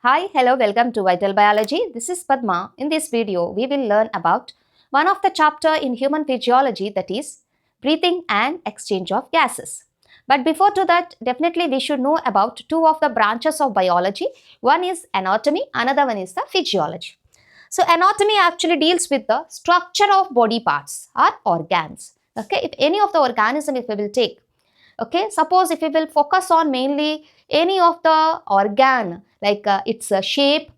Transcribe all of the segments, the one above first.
Hi, hello, welcome to Vital Biology. This is Padma. In this video, we will learn about one of the chapter in human physiology, that is breathing and exchange of gases. But before to that, definitely we should know about two of the branches of biology. One is anatomy, another one is the physiology. So anatomy actually deals with the structure of body parts or organs. Okay, if any of the organism if we will take, okay, suppose if we will focus on mainly any of the organ like its shape,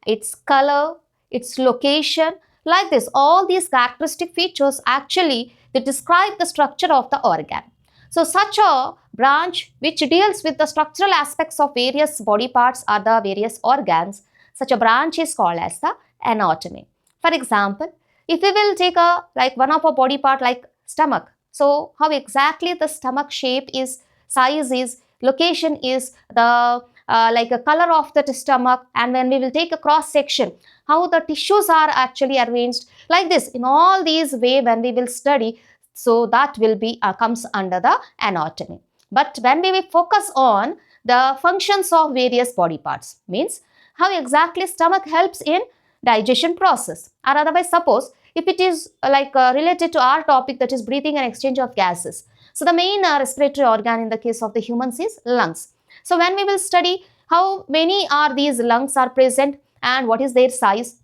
its color, its location, like this, all these characteristic features actually they describe the structure of the organ. So such a branch which deals with the structural aspects of various body parts or the various organs, such a branch is called as the anatomy. For example, if we will take a like one of a body part like stomach, so how exactly the stomach shape is, size is, location is, the like a color of the stomach, and when we will take a cross section, how the tissues are actually arranged, like this, in all these way when we will study, so that will be comes under the anatomy. But when we will focus on the functions of various body parts, means how exactly stomach helps in digestion process, or otherwise suppose if it is like related to our topic, that is breathing and exchange of gases. So the main respiratory organ in the case of the humans is lungs. So when we will study how many are these lungs are present and what is their size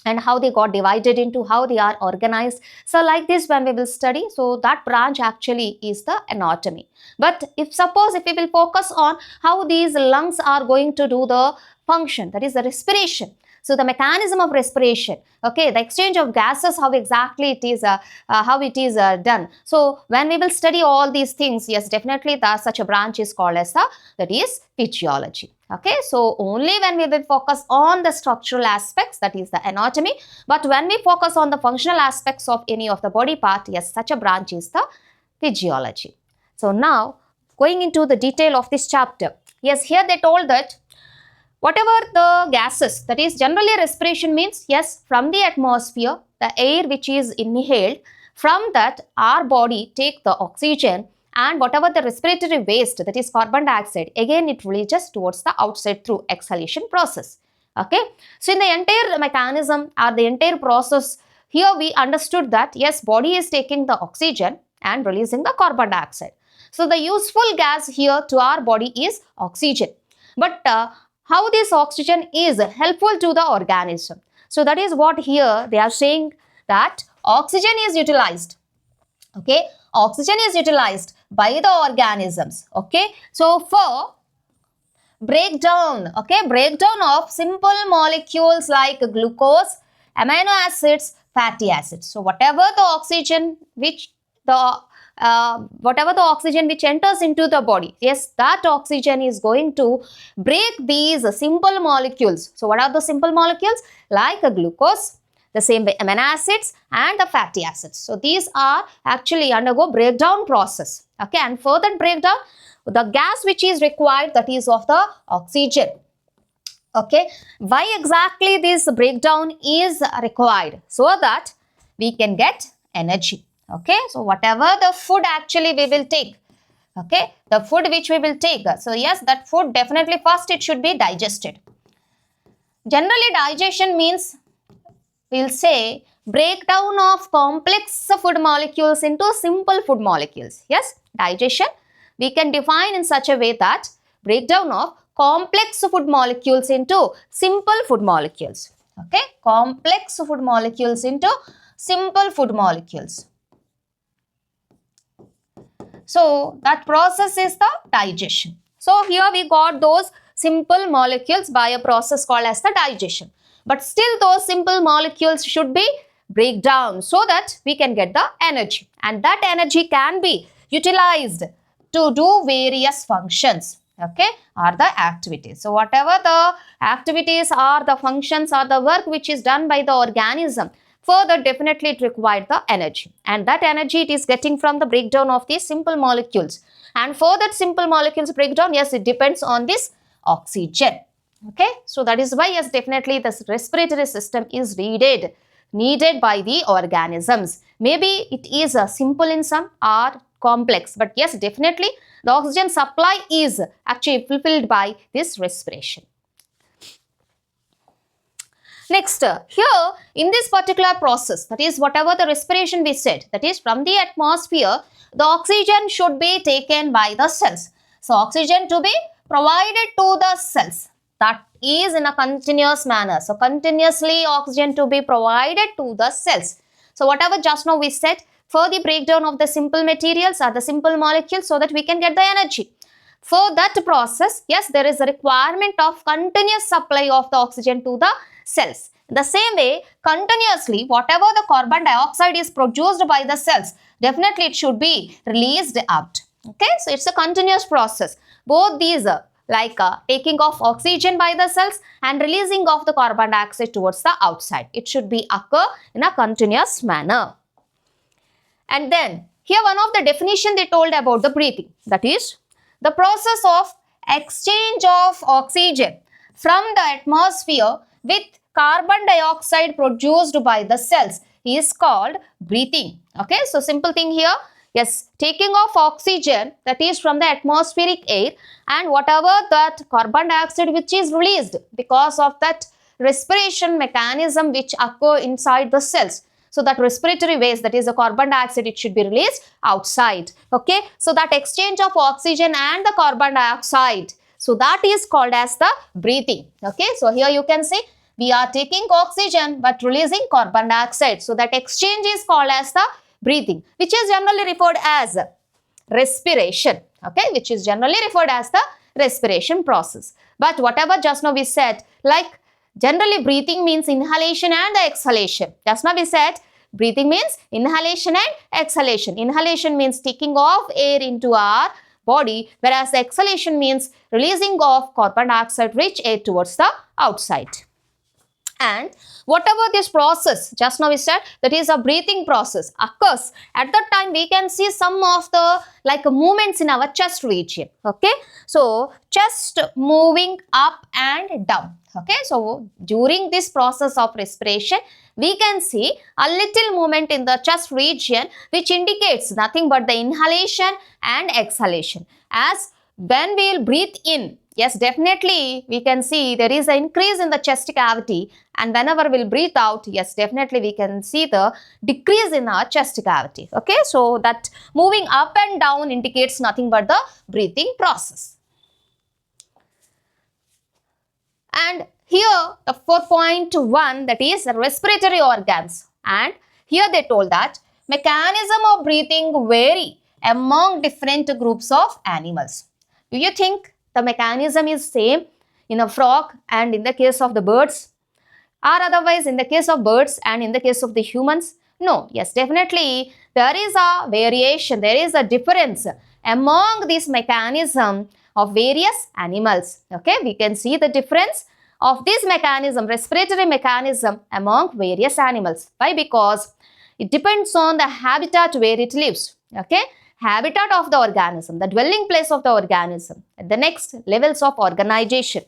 and how they got divided into, how they are organized. So like this when we will study, so that branch actually is the anatomy. But if suppose if we will focus on how these lungs are going to do the function, that is the respiration. So the mechanism of respiration, okay, the exchange of gases, how exactly it is, done. So when we will study all these things, yes, definitely such a branch is called as that is physiology. Okay, so only when we will focus on the structural aspects, that is the anatomy, but when we focus on the functional aspects of any of the body part, yes, such a branch is the physiology. So now going into the detail of this chapter, yes, here they told that whatever the gases, that is generally respiration means, yes, from the atmosphere, the air which is inhaled, from that our body take the oxygen, and whatever the respiratory waste, that is carbon dioxide, again it releases towards the outside through exhalation process. Okay, so in the entire mechanism or the entire process, here we understood that yes, body is taking the oxygen and releasing the carbon dioxide. So the useful gas here to our body is oxygen. But how this oxygen is helpful to the organism. So that is what here they are saying, that oxygen is utilized. Okay, oxygen is utilized by the organisms. Okay, so for breakdown, okay, breakdown of simple molecules like glucose, amino acids, fatty acids. So whatever the oxygen which enters into the body, yes, that oxygen is going to break these simple molecules. So what are the simple molecules? Like a glucose, the same way amino acids and the fatty acids. So these are actually undergo breakdown process. Okay, and for that breakdown, the gas which is required, that is of the oxygen. Okay, why exactly this breakdown is required? So that we can get energy. Okay, so whatever the food actually we will take, okay, the food which we will take, so yes, that food definitely first it should be digested. Generally digestion means, we'll say, breakdown of complex food molecules into simple food molecules. Yes, digestion we can define in such a way that breakdown of complex food molecules into simple food molecules. Okay, complex food molecules into simple food molecules. So that process is the digestion. So here we got those simple molecules by a process called as the digestion. But still those simple molecules should be break down so that we can get the energy. And that energy can be utilized to do various functions, okay, or the activities. So whatever the activities or the functions or the work which is done by the organism, further definitely it required the energy, and that energy it is getting from the breakdown of these simple molecules. And for that simple molecules breakdown, yes, it depends on this oxygen. Okay, so that is why yes, definitely this respiratory system is needed by the organisms. Maybe it is simple in some or complex, but yes, definitely the oxygen supply is actually fulfilled by this respiration. Next, here in this particular process, that is whatever the respiration we said, that is from the atmosphere, the oxygen should be taken by the cells. So, oxygen to be provided to the cells. That is in a continuous manner. So, continuously oxygen to be provided to the cells. So, whatever just now we said for the breakdown of the simple materials or the simple molecules so that we can get the energy. For that process, yes, there is a requirement of continuous supply of the oxygen to the cells. In the same way, continuously, whatever the carbon dioxide is produced by the cells, definitely it should be released out. Okay, so it's a continuous process. Both these taking of oxygen by the cells and releasing of the carbon dioxide towards the outside. It should be occur in a continuous manner. And then, here one of the definition they told about the breathing, that is, the process of exchange of oxygen from the atmosphere with carbon dioxide produced by the cells is called breathing. Okay, so simple thing here. Yes, taking of oxygen, that is from the atmospheric air, and whatever that carbon dioxide which is released because of that respiration mechanism which occur inside the cells. So that respiratory waste, that is the carbon dioxide, it should be released outside. Okay, so that exchange of oxygen and the carbon dioxide, so that is called as the breathing. Okay, so here you can see we are taking oxygen but releasing carbon dioxide. So that exchange is called as the breathing, which is generally referred as respiration. Okay, which is generally referred as the respiration process. But whatever just now we said, like generally breathing means inhalation and the exhalation. Just now we said breathing means inhalation and exhalation. Inhalation means taking of air into our body, whereas the exhalation means releasing of carbon dioxide rich air towards the outside. And whatever this process, just now we said, that is a breathing process occurs, at that time we can see some of the movements in our chest region. Okay, so chest moving up and down. Okay, so during this process of respiration, we can see a little movement in the chest region which indicates nothing but the inhalation and exhalation. As when we will breathe in, yes, definitely we can see there is an increase in the chest cavity, and whenever we'll breathe out, yes, definitely we can see the decrease in our chest cavity. Okay, so that moving up and down indicates nothing but the breathing process. And here the 4.1, that is respiratory organs, and here they told that mechanism of breathing vary among different groups of animals. Do you think the mechanism is same in a frog and in the case of the birds, or otherwise in the case of birds and in the case of the humans? No, yes, definitely there is a variation, there is a difference among this mechanism of various animals. Okay, we can see the difference of this mechanism, respiratory mechanism, among various animals. Why? Because it depends on the habitat where it lives. Okay, habitat of the organism, the dwelling place of the organism, the next levels of organization.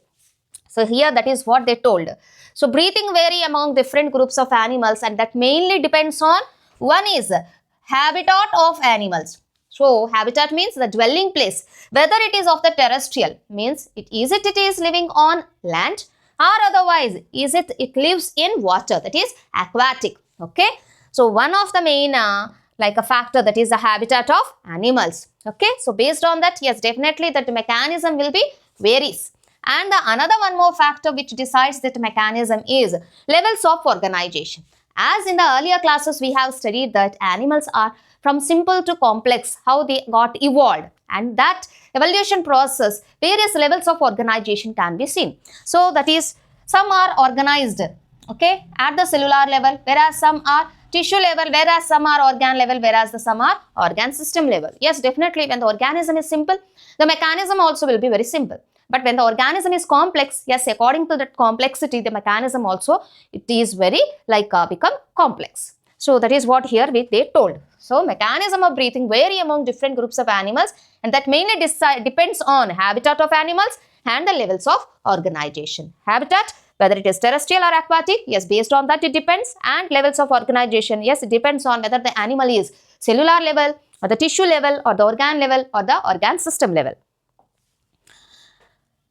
So here that is what they told. So breathing vary among different groups of animals, and that mainly depends on, one is habitat of animals. So habitat means the dwelling place, whether it is of the terrestrial, means it is living on land, or otherwise it lives in water, that is aquatic. Okay, so one of the main a factor, that is the habitat of animals. Okay, so based on that, yes, definitely that mechanism will be varies. And the another one more factor which decides that mechanism is levels of organization. As in the earlier classes we have studied that animals are from simple to complex, how they got evolved, and that evolution process, various levels of organization can be seen. So that is, some are organized, okay, at the cellular level, whereas some are tissue level, whereas some are organ level, whereas some are organ system level. Yes, definitely when the organism is simple, the mechanism also will be very simple. But when the organism is complex, yes, according to that complexity, the mechanism also, it is very become complex. So that is what here they told. So mechanism of breathing vary among different groups of animals, and that mainly depends on habitat of animals and the levels of organization. Habitat, whether it is terrestrial or aquatic, yes, based on that it depends, and levels of organization, yes, it depends on whether the animal is cellular level or the tissue level or the organ level or the organ system level.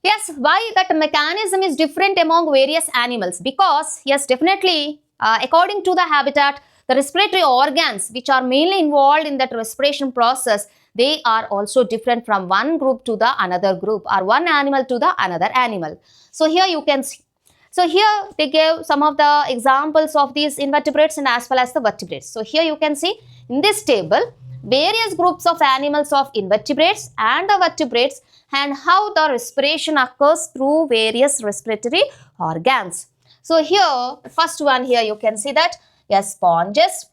Yes, why that mechanism is different among various animals? Because, yes, definitely, according to the habitat, the respiratory organs which are mainly involved in that respiration process, they are also different from one group to the another group or one animal to the another animal. So here you can see. So here they gave some of the examples of these invertebrates and as well as the vertebrates. So here you can see in this table various groups of animals of invertebrates and the vertebrates and how the respiration occurs through various respiratory organs. So here, first one here you can see that, yes, sponges,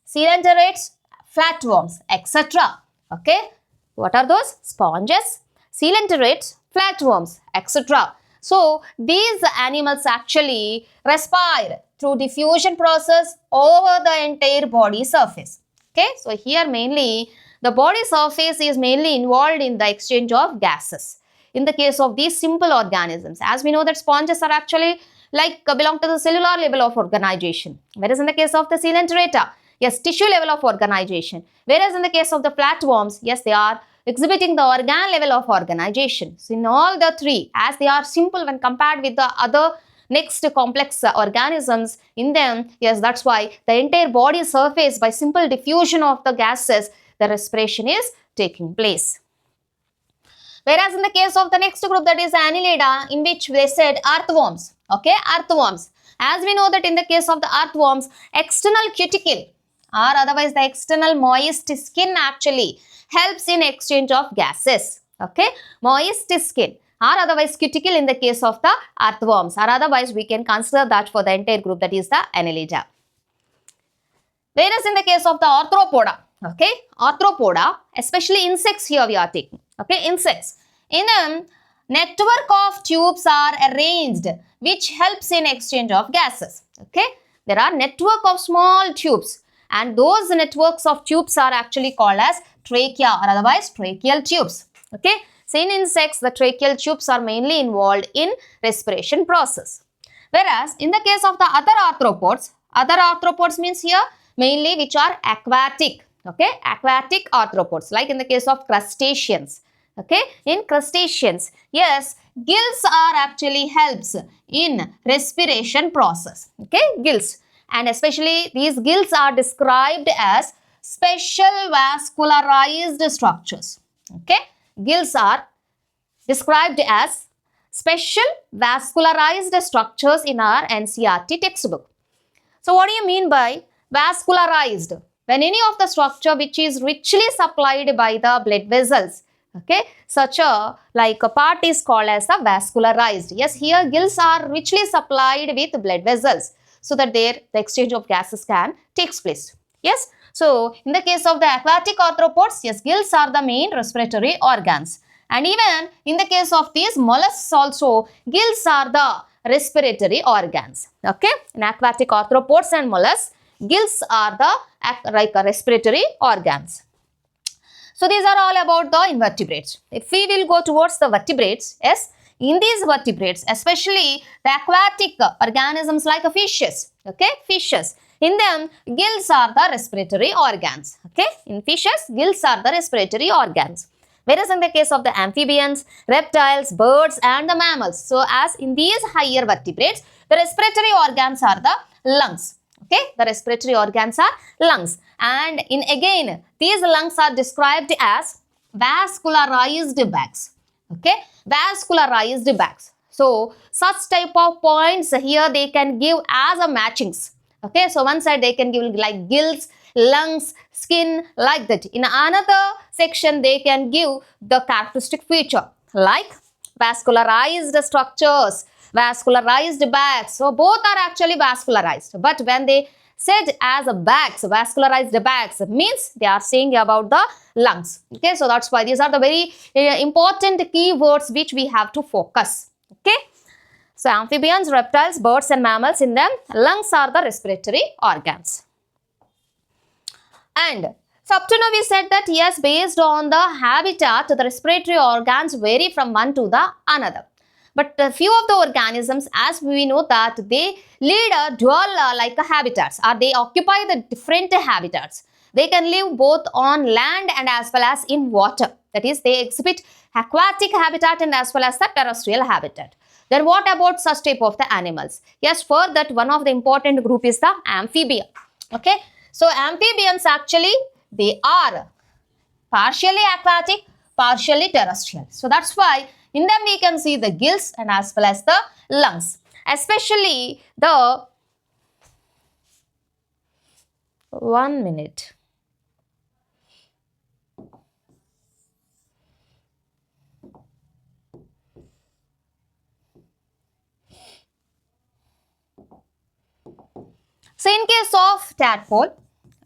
coelenterates, flatworms, etc. Okay, what are those? Sponges, coelenterates, flatworms, etc. So these animals actually respire through diffusion process over the entire body surface. Okay, so here mainly the body surface is mainly involved in the exchange of gases. In the case of these simple organisms, as we know that sponges are actually belong to the cellular level of organization, whereas in the case of the coelenterata, yes, tissue level of organization, whereas in the case of the flatworms, yes, they are exhibiting the organ level of organization. So in all the three, as they are simple when compared with the other next complex organisms in them, yes, that's why the entire body surface by simple diffusion of the gases, the respiration is taking place. Whereas in the case of the next group, that is Annelida, in which they said earthworms. Okay, earthworms. As we know that in the case of the earthworms, external cuticle or otherwise the external moist skin actually helps in exchange of gases. Okay, moist skin or otherwise cuticle in the case of the earthworms, or otherwise we can consider that for the entire group, that is the Annelida. Whereas in the case of the arthropoda, okay, arthropoda, especially insects here we are taking, okay, insects. In them, network of tubes are arranged which helps in exchange of gases, okay. There are network of small tubes and those networks of tubes are actually called as trachea or otherwise tracheal tubes, okay. So in insects, the tracheal tubes are mainly involved in respiration process. Whereas in the case of the other arthropods means here mainly which are aquatic, okay, aquatic arthropods, like in the case of crustaceans, okay. In crustaceans, yes, gills are actually helps in respiration process, okay, gills, and especially these gills are described as special vascularized structures, okay. Gills are described as special vascularized structures in our NCERT textbook. So what do you mean by vascularized? When any of the structure which is richly supplied by the blood vessels, okay, such a part is called as a vascularized. Yes, here gills are richly supplied with blood vessels so that the exchange of gases can take place. Yes, so in the case of the aquatic arthropods, yes, gills are the main respiratory organs. And even in the case of these mollusks also, gills are the respiratory organs. Okay, in aquatic arthropods and mollusks, gills are the respiratory organs. So these are all about the invertebrates. If we will go towards the vertebrates, yes, in these vertebrates, especially the aquatic organisms like fishes, okay, fishes, in them gills are the respiratory organs, okay, in fishes gills are the respiratory organs. Whereas in the case of the amphibians, reptiles, birds and the mammals, so as in these higher vertebrates, the respiratory organs are the lungs. Okay, the respiratory organs are lungs, and in again these lungs are described as vascularized bags. Okay, vascularized bags. So such type of points here they can give as a matchings. Okay, so one side they can give like gills, lungs, skin, like that. In another section they can give the characteristic feature like vascularized structures, vascularized bags. So both are actually vascularized, but when they said as a bags, vascularized bags, means they are saying about the lungs. Okay, so that's why these are the very important keywords which we have to focus. Okay, so amphibians, reptiles, birds and mammals, in them lungs are the respiratory organs. And so up to now we said that yes, based on the habitat, the respiratory organs vary from one to the another. But a few of the organisms, as we know that they lead a dual habitats, or they occupy the different habitats. They can live both on land and as well as in water. That is, they exhibit aquatic habitat and as well as the terrestrial habitat. Then what about such type of the animals? Yes, for that one of the important group is the amphibian. Okay, so amphibians actually they are partially aquatic, partially terrestrial. So that's why in them we can see the gills and as well as the lungs, especially the 1 minute. So in case of tadpole,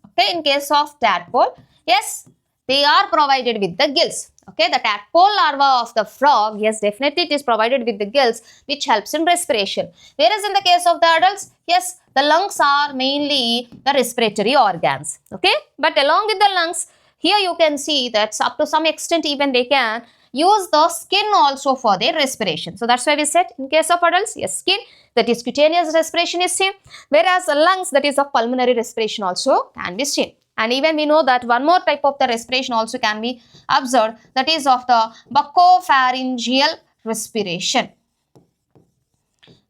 okay, in case of tadpole, yes, they are provided with the gills. Okay, the tadpole larva of the frog, yes, definitely it is provided with the gills which helps in respiration. Whereas in the case of the adults, yes, the lungs are mainly the respiratory organs. Okay, but along with the lungs, here you can see that up to some extent even they can use the skin also for their respiration. So that's why we said in case of adults, yes, skin, that is cutaneous respiration is seen, whereas lungs, that is of pulmonary respiration also can be seen. And even we know that one more type of the respiration also can be observed, that is of the buccopharyngeal respiration.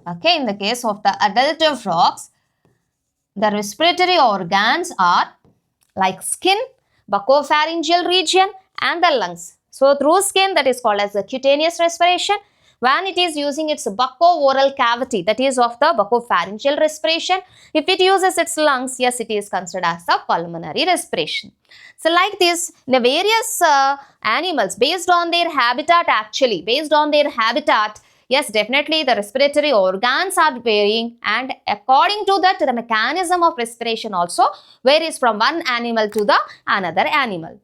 Okay, in the case of the adult frogs, the respiratory organs are like skin, buccopharyngeal region and the lungs. So through skin, that is called as the cutaneous respiration. When it is using its bucco-oral cavity, that is of the buccopharyngeal respiration. If it uses its lungs, yes, it is considered as the pulmonary respiration. So like this, the various animals, based on their habitat actually, yes, definitely the respiratory organs are varying, and according to that, the mechanism of respiration also varies from one animal to the another animal.